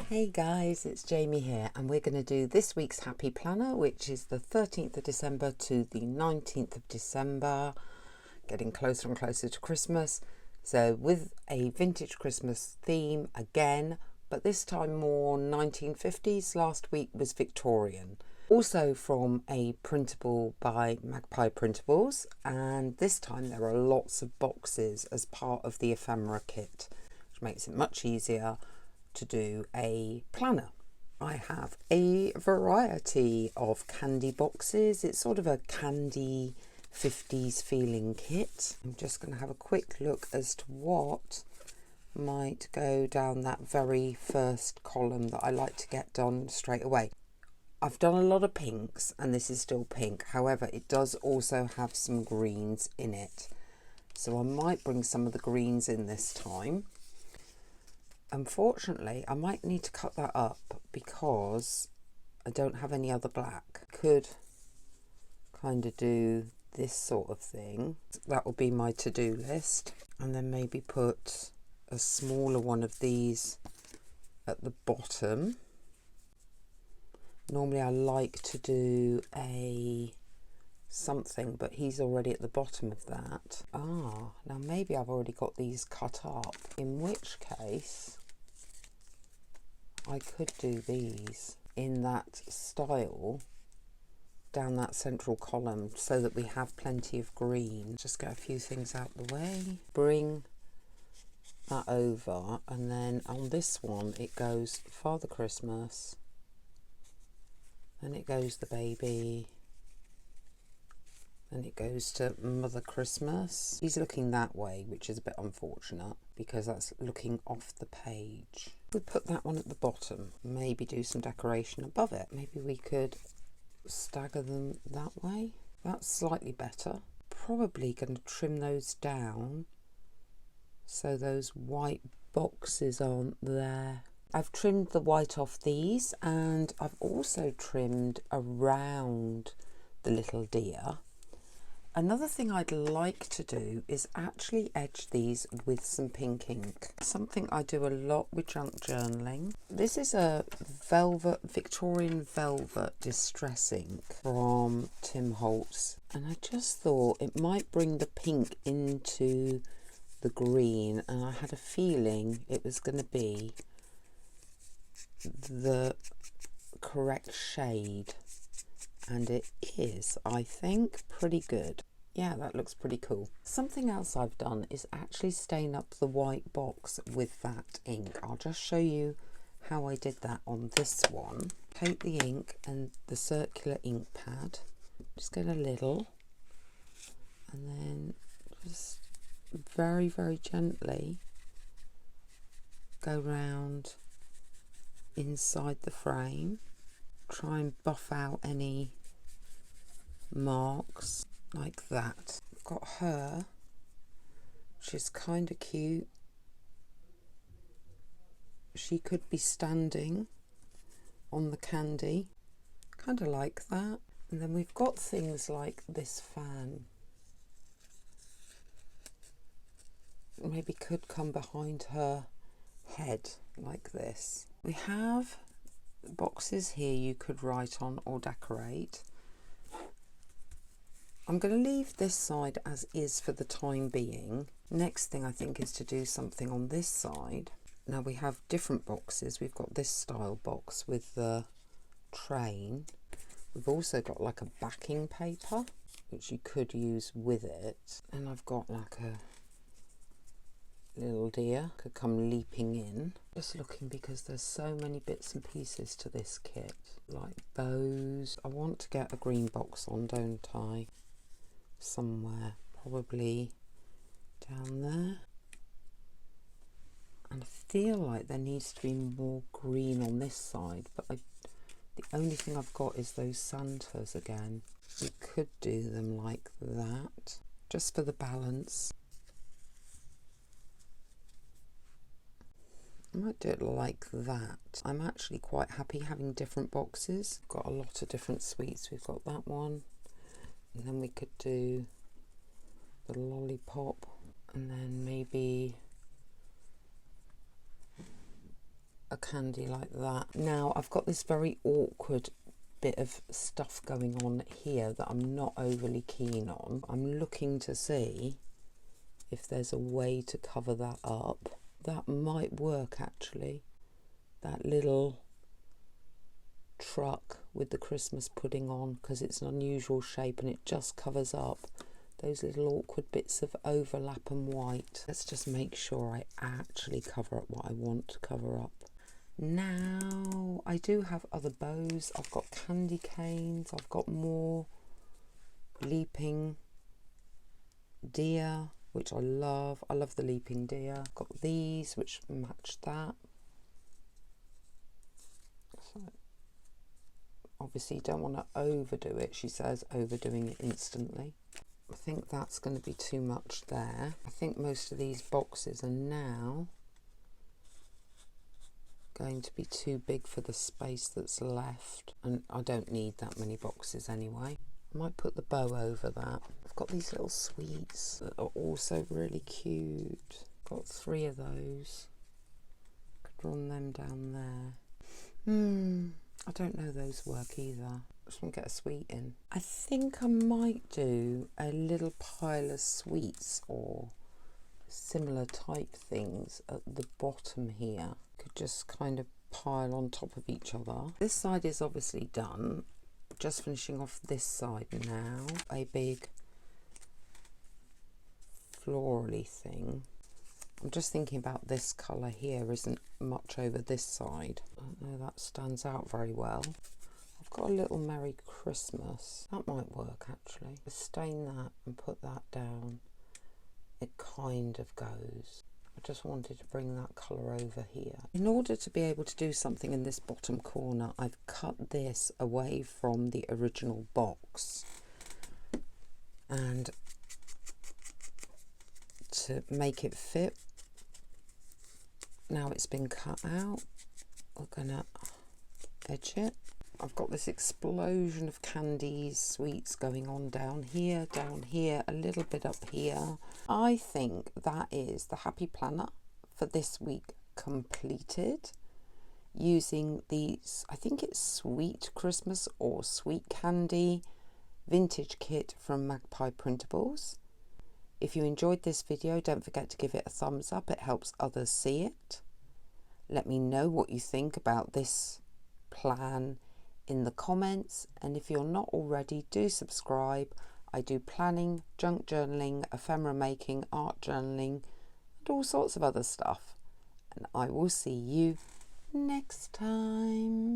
Hey guys, it's Jamie here, and we're going to do this week's Happy Planner, which is the 13th of December to the 19th of December, getting closer and closer to Christmas. So with a vintage Christmas theme again, but this time more 1950s. Last week was Victorian. Also from a printable by Magpie Printables, and this time there are lots of boxes as part of the ephemera kit, which makes it much easier to do a planner. I have a variety of candy boxes. It's sort of a candy 50s feeling kit. I'm just going to have a quick look as to what might go down that very first column that I like to get done straight away. I've done a lot of pinks and this is still pink, however it does also have some greens in it, so I might bring some of the greens in this time. Unfortunately, I might need to cut that up because I don't have any other black. Could kind of do this sort of thing. That will be my to-do list. And then maybe put a smaller one of these at the bottom. Normally I like to do a something, but he's already at the bottom of that. Now maybe I've already got these cut up, in which case I could do these in that style down that central column so that we have plenty of green. Just get a few things out the way, bring that over, and then on this one it goes Father Christmas, then it goes the baby, then it goes to Mother Christmas. He's looking that way, which is a bit unfortunate because that's looking off the page. We put that one at the bottom, maybe do some decoration above it. Maybe we could stagger them that way. That's slightly better. Probably going to trim those down so those white boxes aren't there. I've trimmed the white off these, and I've also trimmed around the little deer. Another thing I'd like to do is actually edge these with some pink ink. Something I do a lot with junk journaling. This is a Victorian velvet distress ink from Tim Holtz, and I just thought it might bring the pink into the green, and I had a feeling it was going to be the correct shade, and it is, I think, pretty good. Yeah, that looks pretty cool. Something else I've done is actually stain up the white box with that ink. I'll just show you how I did that on this one. Take the ink and the circular ink pad, just get a little, and then just very, very gently go round inside the frame. Try and buff out any marks like that. I've got her, which is kind of cute. She could be standing on the candy, kind of like that. And then we've got things like this fan. Maybe could come behind her head like this. We have boxes here you could write on or decorate. I'm going to leave this side as is for the time being. Next thing I think is to do something on this side. Now we have different boxes. We've got this style box with the train. We've also got like a backing paper which you could use with it, and I've got like a little deer could come leaping in. Just looking because there's so many bits and pieces to this kit, like bows. I want to get a green box on, don't I? Somewhere, probably down there. And I feel like there needs to be more green on this side, but the only thing I've got is those Santas again. We could do them like that, just for the balance. I might do it like that. I'm actually quite happy having different boxes. Got a lot of different sweets. We've got that one, and then we could do the lollipop, and then maybe a candy like that. Now I've got this very awkward bit of stuff going on here that I'm not overly keen on. I'm looking to see if there's a way to cover that up. That might work actually. That little truck with the Christmas pudding on, because it's an unusual shape and it just covers up those little awkward bits of overlap and white. Let's just make sure I actually cover up what I want to cover up. Now I do have other bows. I've got candy canes, I've got more leaping deer, which I love. I love the leaping deer. I've got these which match that. So obviously you don't want to overdo it. She says overdoing it instantly. I think that's going to be too much there. I think most of these boxes are now going to be too big for the space that's left, and I don't need that many boxes anyway. I might put the bow over that. I've got these little sweets that are also really cute. Got 3 of those. Could run them down there. I don't know those work either. I just want to get a sweet in. I think I might do a little pile of sweets or similar type things at the bottom here. Could just kind of pile on top of each other. This side is obviously done. Just finishing off this side now. A big florally thing. I'm just thinking about this colour here isn't much over this side. I don't know, that stands out very well. I've got a little Merry Christmas. That might work actually. Stain that and put that down. It kind of goes. I just wanted to bring that colour over here. In order to be able to do something in this bottom corner, I've cut this away from the original box. And to make it fit, now it's been cut out, we're gonna edge it. I've got this explosion of candies, sweets going on down here, a little bit up here. I think that is the happy planner for this week completed, using these, I think it's Sweet Christmas or Sweet Candy vintage kit from Magpie Printables. If you enjoyed this video, don't forget to give it a thumbs up. It helps others see it. Let me know what you think about this plan in the comments, and if you're not already, do subscribe. I do planning, junk journaling, ephemera making, art journaling, and all sorts of other stuff. And I will see you next time.